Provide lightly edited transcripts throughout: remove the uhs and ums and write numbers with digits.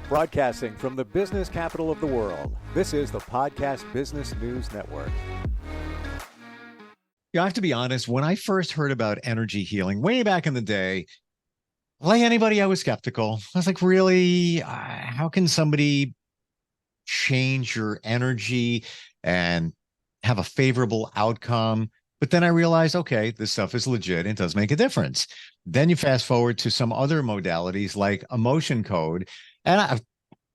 Broadcasting from the business capital of the world, this is the Podcast Business News Network. I have to be honest, when I first heard about energy healing way back in the day, like anybody, I was skeptical. I was like, really? How can somebody change your energy and have a favorable outcome? But then I realized, okay, this stuff is legit. It does make a difference. Then you fast forward to some other modalities like emotion code. And I'm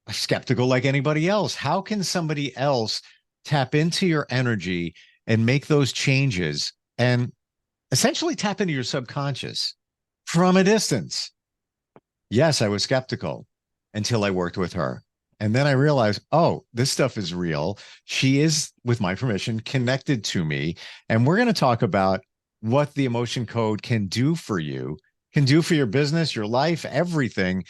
skeptical like anybody else. How can somebody else tap into your energy and make those changes and essentially tap into your subconscious from a distance? Yes, I was skeptical until I worked with her. And then I realized, oh, this stuff is real. She is, with my permission, connected to me. And we're going to talk about what the emotion code can do for you, can do for your business, your life, everything.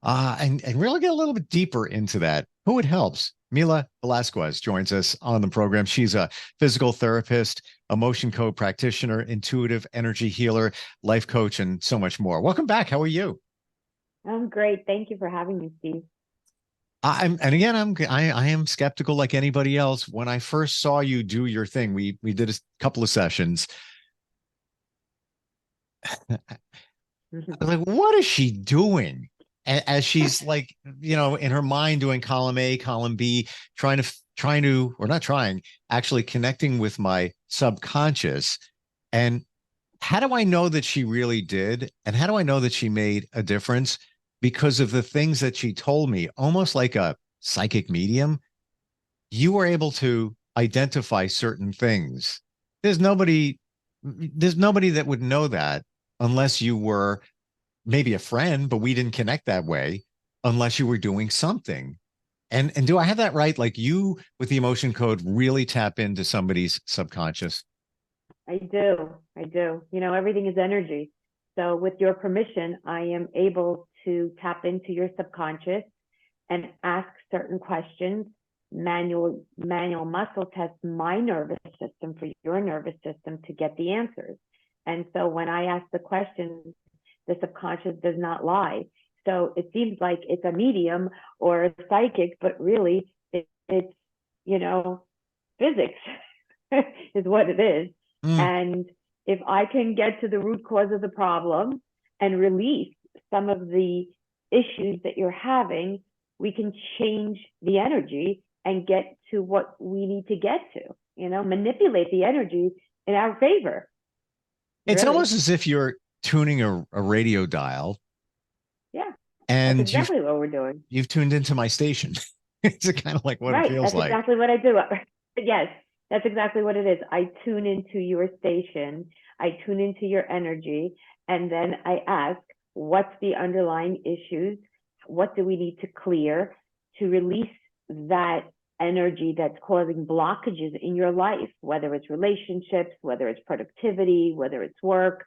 And really get a little bit deeper into that. Who it helps. Mila Velazquez joins us on the program. She's a physical therapist, emotion code practitioner, intuitive energy healer, life coach, and so much more. Welcome back. How are you? I'm great. Thank you for having me, Steve. I am skeptical like anybody else. When I first saw you do your thing, we did a couple of sessions. I was like, what is she doing? As she's like, in her mind doing column A, column B, actually connecting with my subconscious. And how do I know that she really did? And how do I know that she made a difference? Because of the things that she told me, almost like a psychic medium. You were able to identify certain things. There's nobody that would know that unless you were maybe a friend, but we didn't connect that way unless you were doing something. And do I have that right? Like you with the emotion code really tap into somebody's subconscious? I do. Everything is energy. So with your permission, I am able to tap into your subconscious and ask certain questions, manual muscle test my nervous system for your nervous system to get the answers. And so when I ask the questions, the subconscious does not lie. So it seems like it's a medium or a psychic, but really it's physics is what it is. And if I can get to the root cause of the problem and release some of the issues that you're having, we can change the energy and get to what we need to get to, manipulate the energy in our favor. It's almost as if you're tuning a radio dial. Yeah. And that's exactly what we're doing. You've tuned into my station. It's kind of like what it feels like. That's exactly what I do. Yes, that's exactly what it is. I tune into your station. I tune into your energy. And then I ask, what's the underlying issues? What do we need to clear to release that energy that's causing blockages in your life, whether it's relationships, whether it's productivity, whether it's work,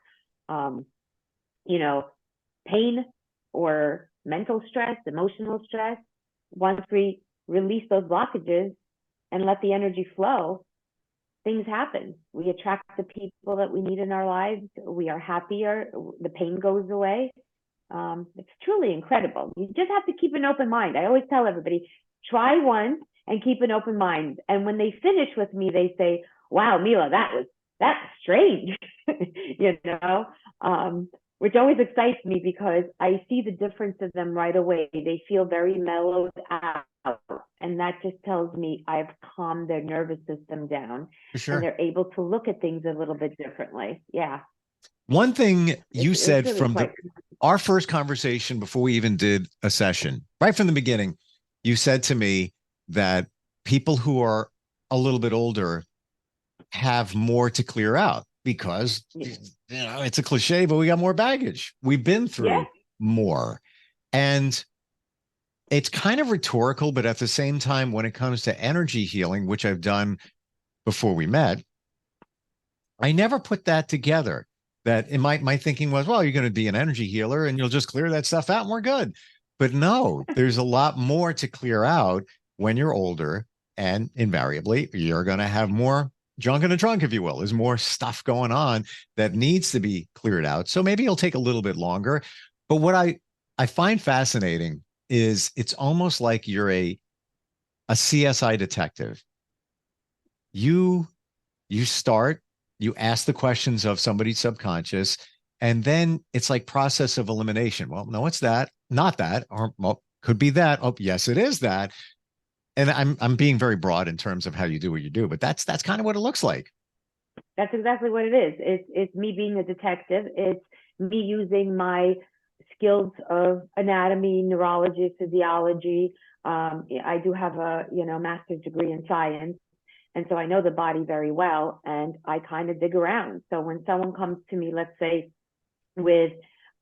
pain or mental stress, emotional stress. Once we release those blockages and let the energy flow, things happen. We attract the people that we need in our lives. We are happier. The pain goes away. It's truly incredible. You just have to keep an open mind. I always tell everybody, try once and keep an open mind. And when they finish with me, they say, wow, Mila, that's strange, which always excites me because I see the difference in them right away. They feel very mellowed out. And that just tells me I've calmed their nervous system down. For sure. And they're able to look at things a little bit differently. Yeah. One thing you said really from our first conversation before we even did a session, right from the beginning, you said to me that people who are a little bit older have more to clear out because, it's a cliche, but we got more baggage. We've been through more. And it's kind of rhetorical, but at the same time, when it comes to energy healing, which I've done before we met, I never put that together. That in my thinking was, well, you're going to be an energy healer and you'll just clear that stuff out and we're good. But no, there's a lot more to clear out when you're older, and invariably you're going to have more junk in the trunk, if you will. There's more stuff going on that needs to be cleared out. So maybe it'll take a little bit longer. But what I find fascinating is it's almost like you're a CSI detective. You start, you ask the questions of somebody's subconscious, and then it's like process of elimination. Well, no, it's that, not that, or well, could be that. Oh, yes, it is that. And I'm being very broad in terms of how you do what you do, but that's kind of what it looks like. That's exactly what it is. It's me being a detective. It's me using my skills of anatomy, neurology, physiology. I do have a master's degree in science, and so I know the body very well, and I kind of dig around. So when someone comes to me, let's say with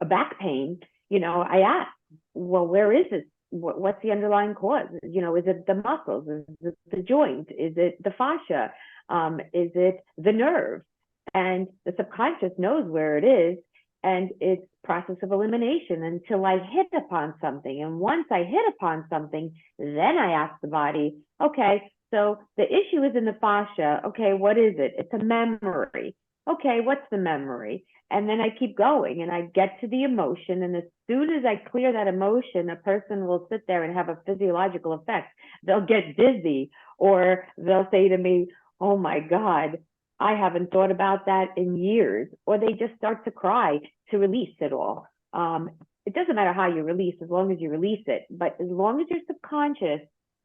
a back pain, I ask, well, where is this? What's the underlying cause? Is it the muscles? Is it the joint? Is it the fascia? Is it the nerve? And the subconscious knows where it is, and it's process of elimination until I hit upon something. And once I hit upon something, then I ask the body, okay, so the issue is in the fascia. Okay, what is it? It's a memory. Okay, what's the memory? And then I keep going and I get to the emotion. And as soon as I clear that emotion, a person will sit there and have a physiological effect. They'll get dizzy, or they'll say to me, oh my God, I haven't thought about that in years. Or they just start to cry to release it all. It doesn't matter how you release, as long as you release it. But as long as your subconscious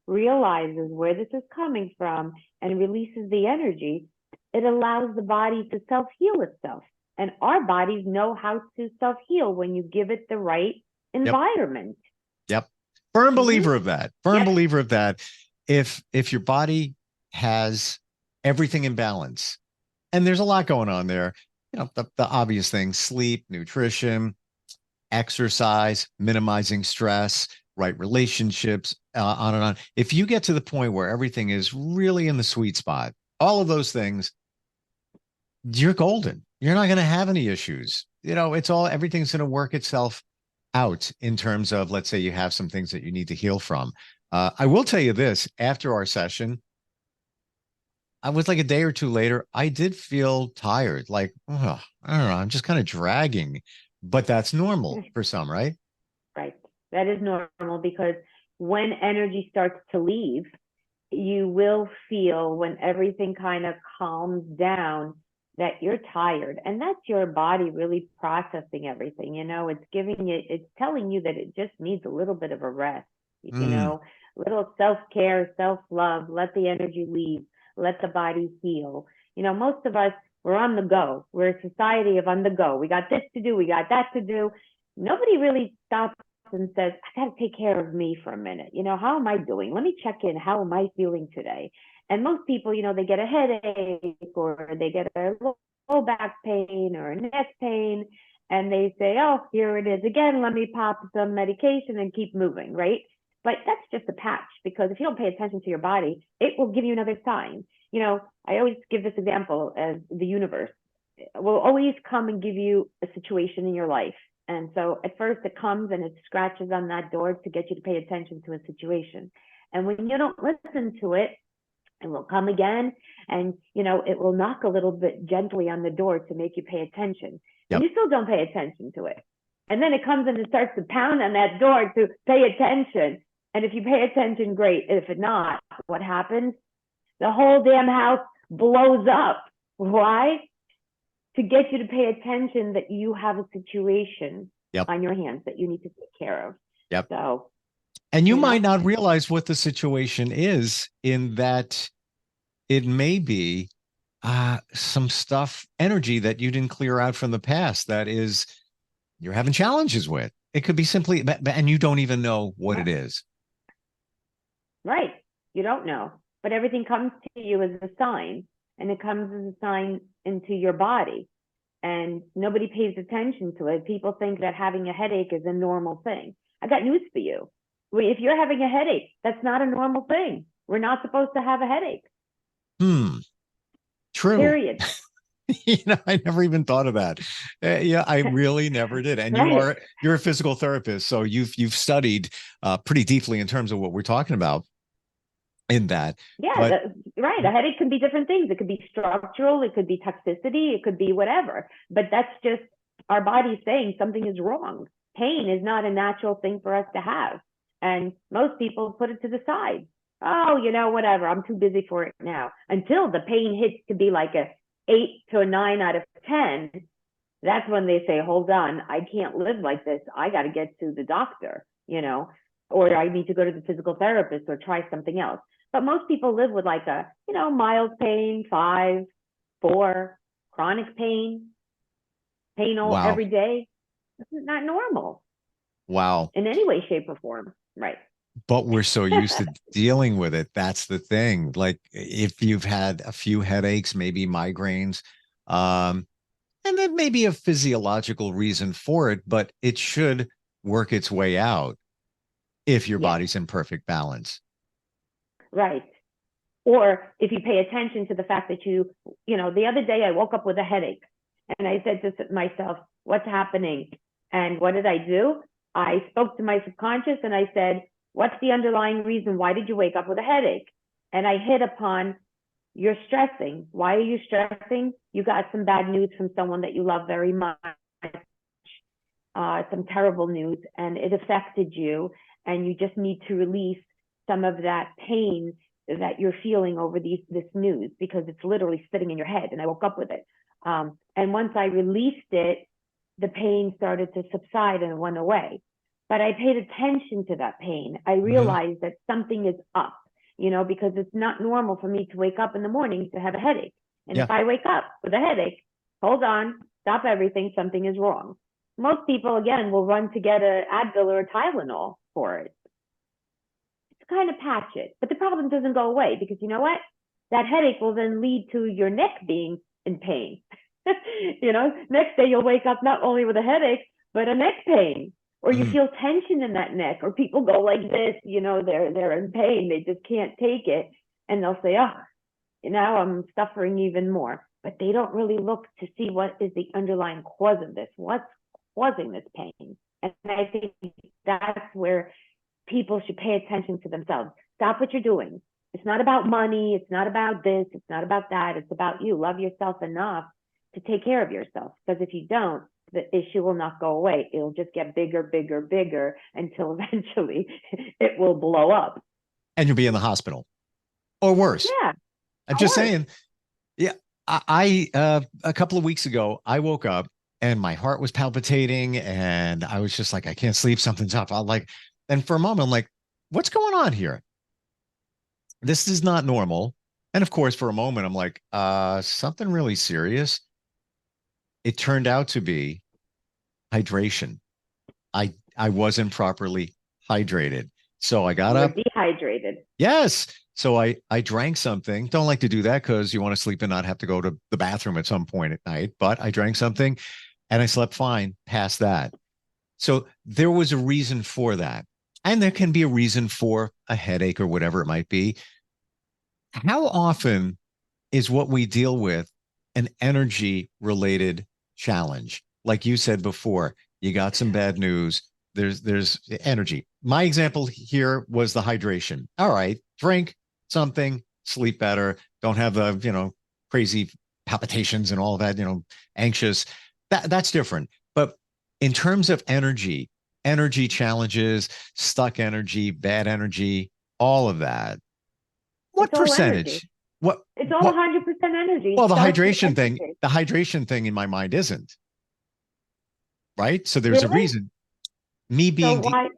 realizes where this is coming from and releases the energy, it allows the body to self-heal itself. And our bodies know how to self-heal when you give it the right environment. Yep. Firm believer of that. Firm believer of that. If your body has everything in balance, and there's a lot going on there, the obvious things: sleep, nutrition, exercise, minimizing stress, right relationships, on and on. If you get to the point where everything is really in the sweet spot, all of those things, you're golden. You're not going to have any issues. Everything's going to work itself out in terms of, let's say you have some things that you need to heal from. I will tell you this, after our session, I was like a day or two later, I did feel tired. Like, I don't know, I'm just kind of dragging, but that's normal for some, right? Right. That is normal, because when energy starts to leave, you will feel, when everything kind of calms down, that you're tired. And that's your body really processing everything. It's telling you that it just needs a little bit of a rest, little self-care, self-love, let the energy leave, let the body heal. Most of us, we're on the go. We're a society of on the go. We got this to do, we got that to do. Nobody really stops and says, I got to take care of me for a minute. How am I doing? Let me check in. How am I feeling today? And most people, they get a headache, or they get a low back pain or a neck pain, and they say, oh, here it is again. Let me pop some medication and keep moving, right? But that's just a patch, because if you don't pay attention to your body, it will give you another sign. I always give this example as the universe will always come and give you a situation in your life. And so at first it comes and it scratches on that door to get you to pay attention to a situation. And when you don't listen to it, it will come again, and it will knock a little bit gently on the door to make you pay attention. And you still don't pay attention to it. And then it comes and it starts to pound on that door to pay attention. And if you pay attention, great. If not, what happens? The whole damn house blows up. Why? To get you to pay attention that you have a situation on your hands that you need to take care of. So, and you might not realize what the situation is, in that it may be some stuff, energy that you didn't clear out from the past that is you're having challenges with. It could be simply, and you don't even know what it is. Right. You don't know, but everything comes to you as a sign, and it comes as a sign into your body, and nobody pays attention to it. People think that having a headache is a normal thing. I got news for you. If you're having a headache, that's not a normal thing. We're not supposed to have a headache. True. Period. I never even thought of that. I really never did. And you're a physical therapist, so you've studied pretty deeply in terms of what we're talking about in that. Right. A headache can be different things. It could be structural, it could be toxicity, it could be whatever. But that's just our body saying something is wrong. Pain is not a natural thing for us to have. And most people put it to the side. Oh, whatever, I'm too busy for it now. Until the pain hits to be like a 8 to a 9 out of 10, that's when they say, hold on, I can't live like this. I got to get to the doctor, or I need to go to the physical therapist or try something else. But most people live with like a, mild pain, 5, 4, chronic pain all Wow. every day. That's not normal Wow. in any way, shape, or form. Right. But we're so used to dealing with it. That's the thing. Like if you've had a few headaches, maybe migraines, and then maybe a physiological reason for it, but it should work its way out if your Yes. body's in perfect balance. Right. Or if you pay attention to the fact that the other day I woke up with a headache and I said to myself, what's happening? And what did I do? I spoke to my subconscious and I said, what's the underlying reason? Why did you wake up with a headache? And I hit upon, you're stressing. Why are you stressing? You got some bad news from someone that you love very much, some terrible news, and it affected you. And you just need to release some of that pain that you're feeling over this news, because it's literally sitting in your head. And I woke up with it. And once I released it, the pain started to subside and it went away. But I paid attention to that pain. I realized that something is up, because it's not normal for me to wake up in the morning to have a headache. And if I wake up with a headache, hold on, stop everything, something is wrong. Most people, again, will run to get an Advil or a Tylenol for it. It's kind of patch it, but the problem doesn't go away, because you know what? That headache will then lead to your neck being in pain. Next day you'll wake up not only with a headache, but a neck pain, or you feel tension in that neck, or people go like this, they're in pain, they just can't take it, and they'll say, oh, now I'm suffering even more. But they don't really look to see what is the underlying cause of this, what's causing this pain. And I think that's where people should pay attention to themselves. Stop what you're doing. It's not about money, it's not about this, it's not about that, it's about you. Love yourself enough to take care of yourself, because if you don't, the issue will not go away. It'll just get bigger, bigger, bigger, until eventually it will blow up. And you'll be in the hospital or worse. Yeah. I'm just saying. Yeah. I a couple of weeks ago, I woke up and my heart was palpitating and I was just like, I can't sleep. Something's up. And for a moment, I'm like, what's going on here? This is not normal. And of course, for a moment, I'm like, something really serious. It turned out to be hydration. I wasn't properly hydrated. So I got up. Dehydrated. Yes. So I drank something. Don't like to do that because you want to sleep and not have to go to the bathroom at some point at night. But I drank something and I slept fine past that. So there was a reason for that. And there can be a reason for a headache or whatever it might be. How often is what we deal with an energy related challenge? Like you said before, you got some bad news. There's energy. My example here was the hydration. All right, drink something, sleep better, don't have the, crazy palpitations and all that, anxious. That's different. But in terms of energy challenges, stuck energy, bad energy, all of that, what percentage? Energy. What it's all 100% energy. Well, the hydration thing in my mind isn't. Right? So there's a reason. Me being why?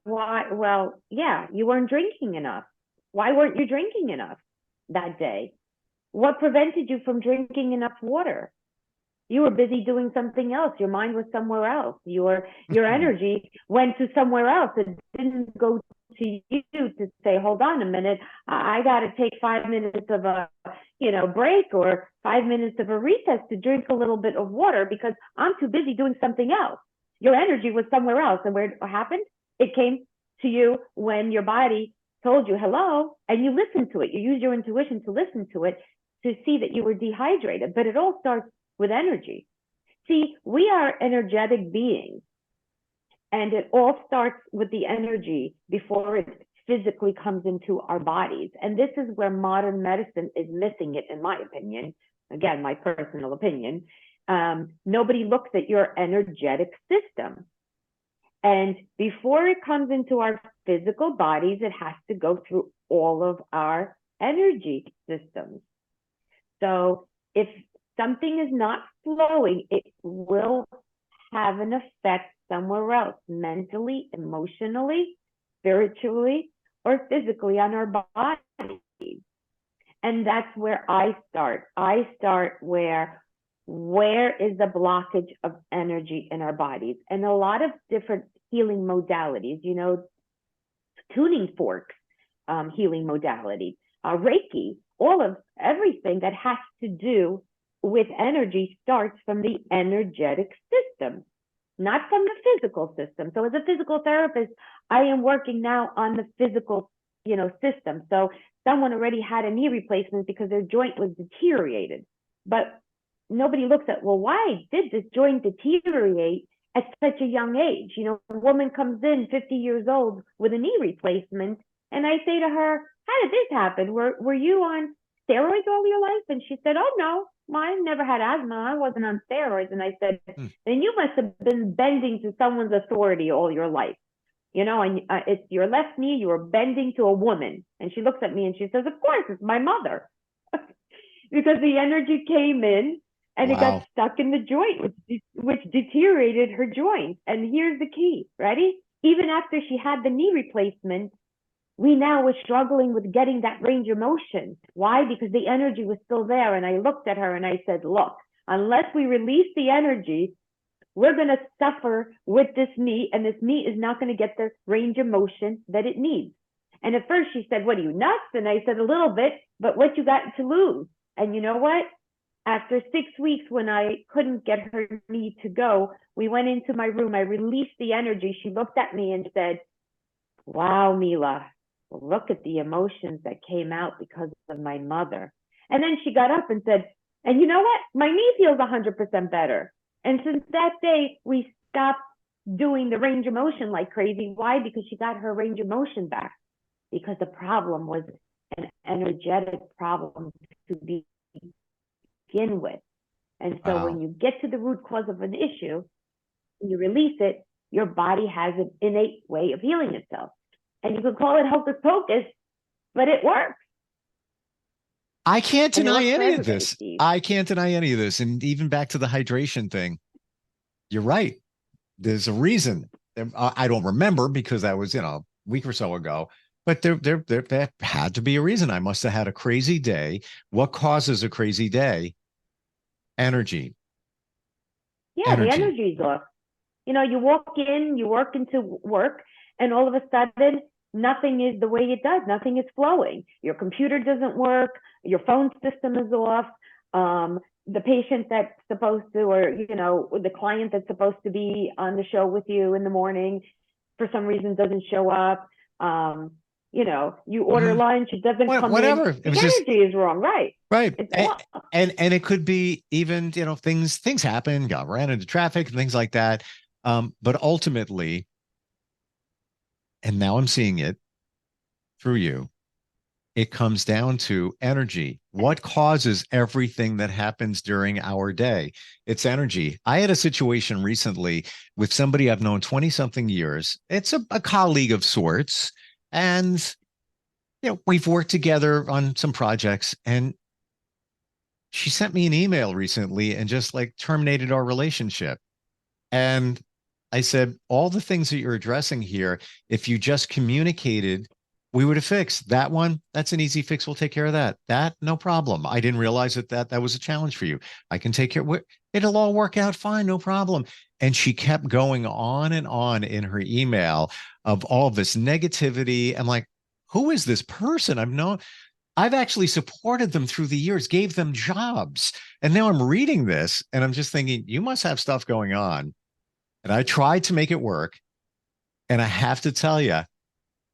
Well, yeah, you weren't drinking enough. Why weren't you drinking enough that day? What prevented you from drinking enough water? You were busy doing something else. Your mind was somewhere else. Your energy went to somewhere else. It didn't go to you to say, hold on a minute, I got to take 5 minutes of a break or 5 minutes of a recess to drink a little bit of water because I'm too busy doing something else. Your energy was somewhere else. And where it happened? It came to you when your body told you hello, and you listened to it. You used your intuition to listen to it, to see that you were dehydrated. But it all starts with energy. See, we are energetic beings, and it all starts with the energy before it physically comes into our bodies. And this is where modern medicine is missing it, in my opinion. Again, my personal opinion. Nobody looks at your energetic system. And before it comes into our physical bodies, it has to go through all of our energy systems. So if something is not flowing, it will have an effect somewhere else, mentally, emotionally, spiritually, or physically on our bodies. And that's where I start. I start where is the blockage of energy in our bodies? And a lot of different healing modalities, you know, tuning forks, healing modality, Reiki, all of everything that has to do with energy starts from the energetic system, not from the physical system. So as a physical therapist, I am working now on the physical, you know, system. So someone already had a knee replacement because their joint was deteriorated. But nobody looks at, well, why did this joint deteriorate at such a young age? You know, a woman comes in 50 years old with a knee replacement, and I say to her, how did this happen? Were you on steroids all your life? And she said, oh, no, I never had asthma. I wasn't on steroids. And I said, then you must have been bending to someone's authority all your life. You know, and it's your left knee, you were bending to a woman. And she looks at me and she says, of course, it's my mother. Because the energy came in and it got stuck in the joint, which deteriorated her joint. And here's the key, ready? Even after she had the knee replacement, we now were struggling with getting that range of motion. Why? Because the energy was still there. And I looked at her and I said, look, unless we release the energy, we're going to suffer with this knee, and this knee is not going to get the range of motion that it needs. And at first she said, what are you, nuts? And I said, a little bit, but what you got to lose? And you know what? After 6 weeks, when I couldn't get her knee to go, we went into my room. I released the energy. She looked at me and said, wow, Mila, look at the emotions that came out because of my mother. And then she got up and said, and you know what? My knee feels 100% better. And since that day, we stopped doing the range of motion like crazy. Why? Because she got her range of motion back. Because the problem was an energetic problem to begin with. And so when you get to the root cause of an issue, and you release it, your body has an innate way of healing itself. And you can call it hocus pocus, but it works. I can't deny any of this. I can't deny any of this. And even back to the hydration thing, you're right. There's a reason. I don't remember because that was, you know, a week or so ago, but there had to be a reason. I must have had a crazy day. What causes a crazy day? Energy. Yeah, the energy's off. You know, you walk in, you work into work, and all of a sudden, nothing is the way it does. Nothing is flowing. Your computer doesn't work. Your phone system is off. The patient that's supposed to, or, you know, the client that's supposed to be on the show with you in the morning, for some reason doesn't show up. You know, you order lunch, it doesn't come whatever. in. The energy is wrong, right? Right. And it could be even, you know, things happen, ran into traffic and things like that. But ultimately, and now I'm seeing it through you, it comes down to energy. What causes everything that happens during our day? It's energy. I had a situation recently with somebody I've known 20 something years. It's a colleague of sorts. And, you know, we've worked together on some projects, and she sent me an email recently and just like terminated our relationship. And I said, all the things that you're addressing here, if you just communicated, we would have fixed that one. That's an easy fix. We'll take care of that. That, no problem. I didn't realize that was a challenge for you. I can take care of it. It'll all work out fine. No problem. And she kept going on and on in her email of all this negativity. I'm like, who is this person? I've actually supported them through the years, gave them jobs. And now I'm reading this and I'm just thinking, you must have stuff going on. And I tried to make it work. And I have to tell you,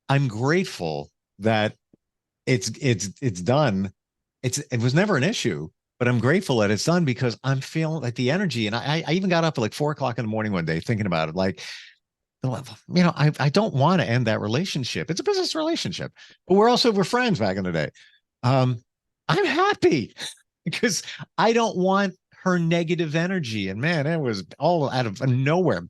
I'm grateful that it's done. It was never an issue, but I'm grateful that it's done because I'm feeling like the energy. And I even got up at like 4 o'clock in the morning one day thinking about it. Like, you know, I don't want to end that relationship. It's a business relationship, but we're friends back in the day. I'm happy because I don't want her negative energy. And man, it was all out of nowhere.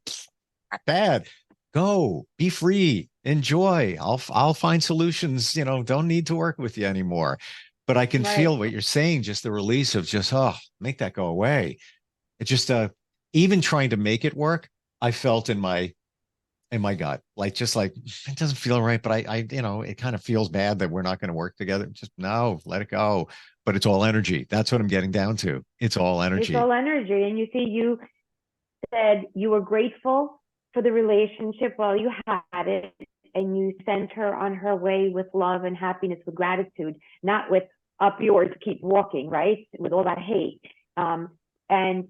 Bad. Go, be free, enjoy. I'll find solutions, don't need to work with you anymore. But I can Right. feel what you're saying, just the release of just, make that go away. It just even trying to make it work, I felt in my gut, like it doesn't feel right, but it kind of feels bad that we're not going to work together. Just no, let it go. But it's all energy. That's what I'm getting down to. It's all It's energy. all energy. And you see, you said you were grateful for the relationship while you had it, and you sent her on her way with love and happiness, with gratitude, not with up yours, keep walking, right? With all that hate. And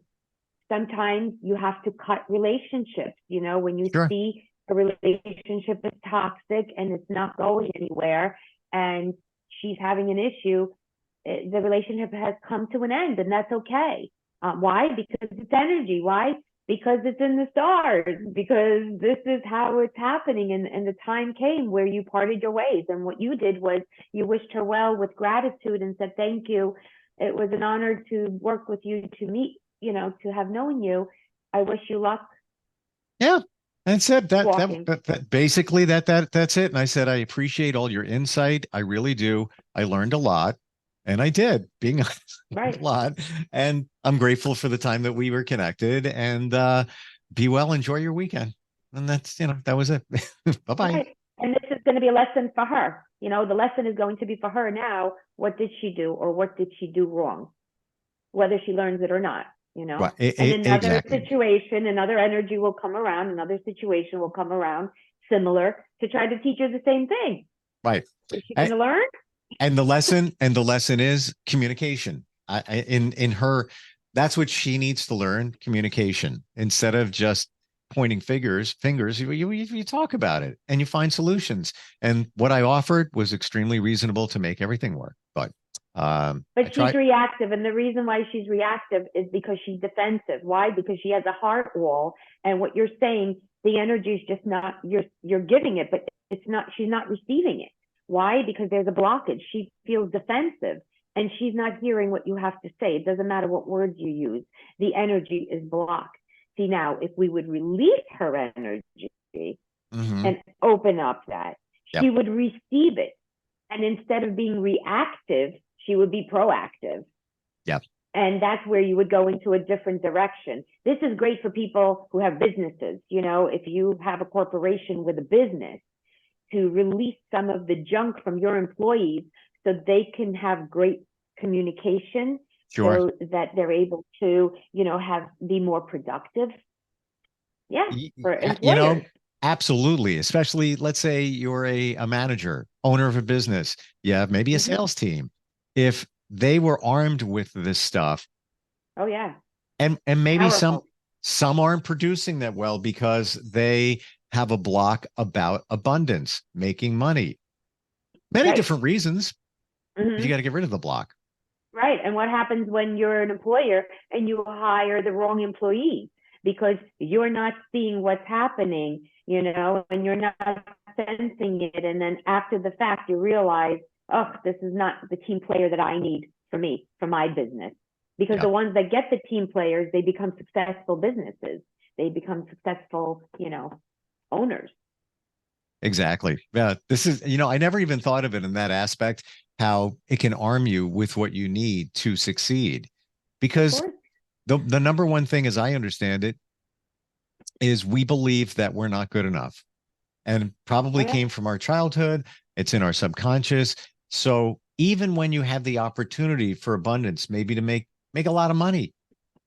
sometimes you have to cut relationships, when you Sure. see a relationship is toxic and it's not going anywhere and she's having an issue, the relationship has come to an end, and that's okay. Why? Because it's energy. Why? Because it's in the stars, because this is how it's happening. And the time came where you parted your ways. And what you did was you wished her well with gratitude and said, thank you. It was an honor to work with you, to meet, to have known you. I wish you luck Yeah. That's it. walking. That basically that's it. And I said, I appreciate all your insight. I really do. I learned a lot. And I did, being honest, I learned Right. a lot. And I'm grateful for the time that we were connected. And be well, enjoy your weekend. And that was it. Bye-bye. Right. And this is going to be a lesson for her. The lesson is going to be for her now. What did she do, or what did she do wrong? Whether she learns it or not, Right. And another Exactly. situation, another energy will come around, another situation will come around similar to try to teach her the same thing. Right. Is she going to learn? And the lesson is communication. In her, that's what she needs to learn: communication. Instead of just pointing fingers, you talk about it and you find solutions. And what I offered was extremely reasonable to make everything work. But I But she's tried. reactive, and the reason why she's reactive is because she's defensive. Why? Because she has a heart wall, and what you're saying, the energy is just not, you're giving it, but it's not, she's not receiving it. Why? Because there's a blockage. She feels defensive, and she's not hearing what you have to say. It doesn't matter what words you use. The energy is blocked. See, now, if we would release her energy Mhm. and open up that, Yep. she would receive it. And instead of being reactive, she would be proactive. Yep. And that's where you would go into a different direction. This is great for people who have businesses. If you have a corporation with a business, to release some of the junk from your employees so they can have great communication, Sure. so that they're able to, be more productive. Yeah, for You know, employers. absolutely. Especially, let's say you're a manager, owner of a business. You have maybe a Mm-hmm. sales team. If they were armed with this stuff, Oh, yeah. and maybe Powerful. some aren't producing that well because they have a block about abundance, making money. Many Right. different reasons. You got Mm-hmm. to get rid of the block. Right. And what happens when you're an employer and you hire the wrong employees because you're not seeing what's happening, and you're not sensing it. And then after the fact, you realize, oh, this is not the team player that I need for me, for my business. Because Yeah, the ones that get the team players, they become successful businesses. They become successful, owners. exactly. Yeah, this is, I never even thought of it in that aspect, how it can arm you with what you need to succeed. Of Because course. the number one thing, as I understand it, is we believe that we're not good enough, and Oh, probably yeah. came from our childhood. It's in our subconscious. So even when you have the opportunity for abundance, maybe to make a lot of money,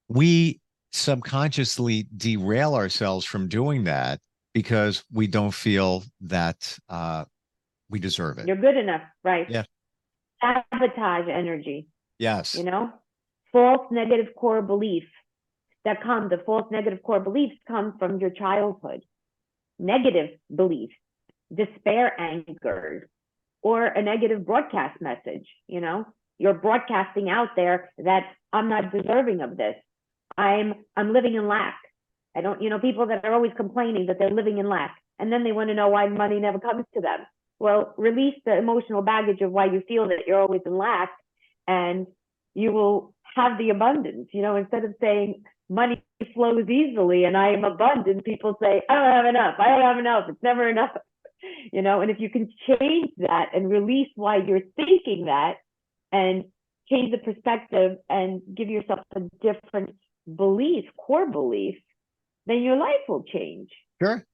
we subconsciously derail ourselves from doing that because we don't feel that we deserve it. You're good enough. Right. Yeah. Sabotage energy, Yes. you know? False negative core belief the false negative core beliefs come from your childhood. Negative beliefs, despair anchors, or a negative broadcast message, You're broadcasting out there that I'm not deserving of this. I'm living in lack. I don't, people that are always complaining that they're living in lack, and then they want to know why money never comes to them. Well, release the emotional baggage of why you feel that you're always in lack, and you will have the abundance. Instead of saying, money flows easily and I am abundant, people say, I don't have enough. I don't have enough. It's never enough. And if you can change that and release why you're thinking that and change the perspective and give yourself a different belief, core belief, then your life will change. Sure.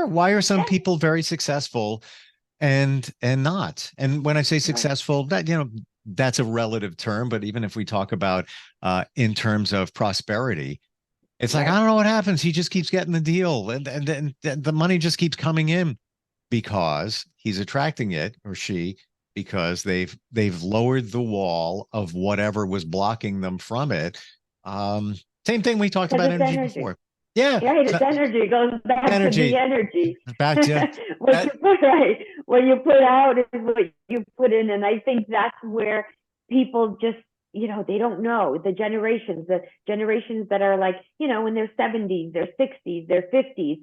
Why are some people very successful and not? And when I say successful, that, that's a relative term, but even if we talk about in terms of prosperity, it's like, I don't know what happens. He just keeps getting the deal and the money just keeps coming in because he's attracting it, or she, because they've lowered the wall of whatever was blocking them from it. Same thing we talked about energy before. Yeah. Right. It's energy. It goes back to the energy. Back to what you put out is what you put in. And I think that's where people just, they don't know the generations that are like, in their 70s, their 60s, their 50s,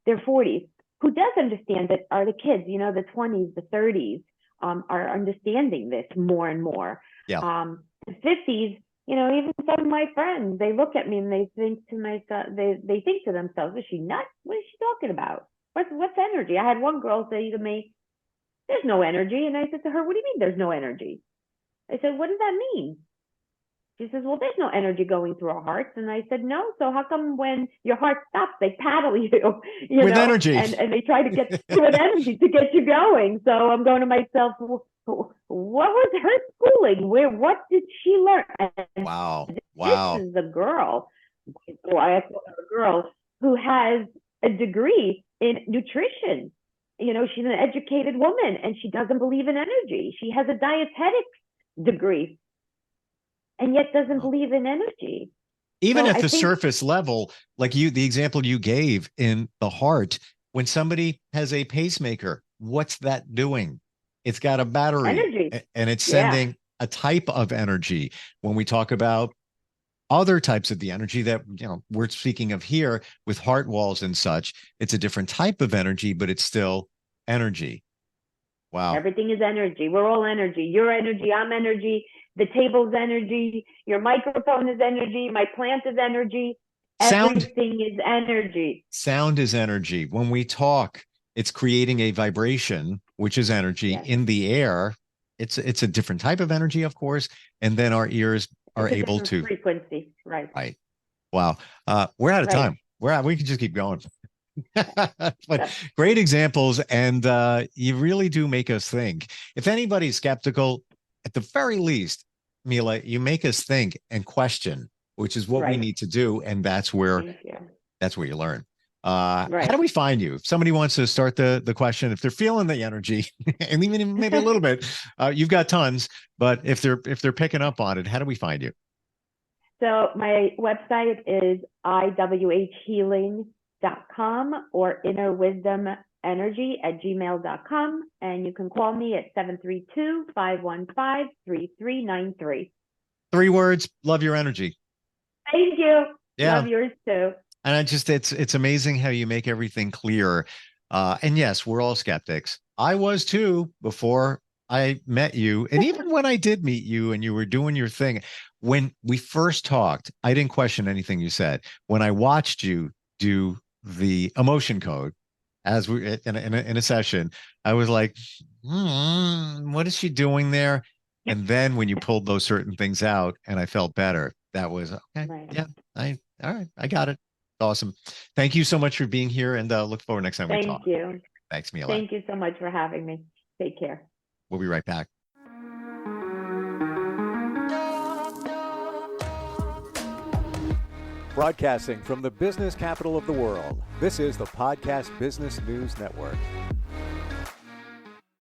their 40s, who does understand that are the kids, the 20s, the 30s, are understanding this more and more. Yeah. The 50s, even some of my friends, they look at me and they think to myself, they think to themselves, is she nuts? What is she talking about? What's energy? I had one girl say to me, there's no energy. And I said to her, what do you mean there's no energy? I said, what does that mean? She says, well, there's no energy going through our hearts. And I said, no. So how come when your heart stops, they paddle you, with energy, and they try to get to an energy to get you going? So I'm going to myself, what was her schooling? What did she learn? And wow. This is the girl. I call her a girl who has a degree in nutrition. She's an educated woman and she doesn't believe in energy. She has a dietetics degree and yet doesn't believe in energy. Even at the surface level, like the example you gave in the heart, when somebody has a pacemaker, what's that doing? It's got a battery energy, and it's sending a type of energy. When we talk about other types of the energy that, we're speaking of here with heart walls and such, it's a different type of energy, but it's still energy. Wow. Everything is energy. We're all energy. You're energy. I'm energy. The table's energy. Your microphone is energy. My plant is energy. Everything is energy. Sound is energy. When we talk, it's creating a vibration, which is energy in the air. It's a different type of energy, of course. And then our ears are able to frequency. Right. Wow. We're out of time. We can just keep going. But great examples. And you really do make us think. If anybody's skeptical, at the very least, Mila, you make us think and question, which is what we need to do. And that's where you learn. How do we find you? If somebody wants to start the question, if they're feeling the energy and even maybe a little bit, you've got tons, but if they're picking up on it, how do we find you? So my website is iwhealing.com or innerwisdomenergy@gmail.com. And you can call me at 732-515-3393. 3 words. Love your energy. Thank you. Yeah. Love yours too. And it's amazing how you make everything clear. And yes, we're all skeptics. I was too before I met you. And even when I did meet you and you were doing your thing, when we first talked, I didn't question anything you said. When I watched you do the emotion code as we in a session, I was like, what is she doing there? And then when you pulled those certain things out and I felt better, that was okay. Right. Yeah. All right. I got it. Awesome. Thank you so much for being here and look forward next time we talk. Thank you. Thanks, Mila. Thank you so much for having me. Take care. We'll be right back. Broadcasting from the business capital of the world, this is the Podcast Business News Network.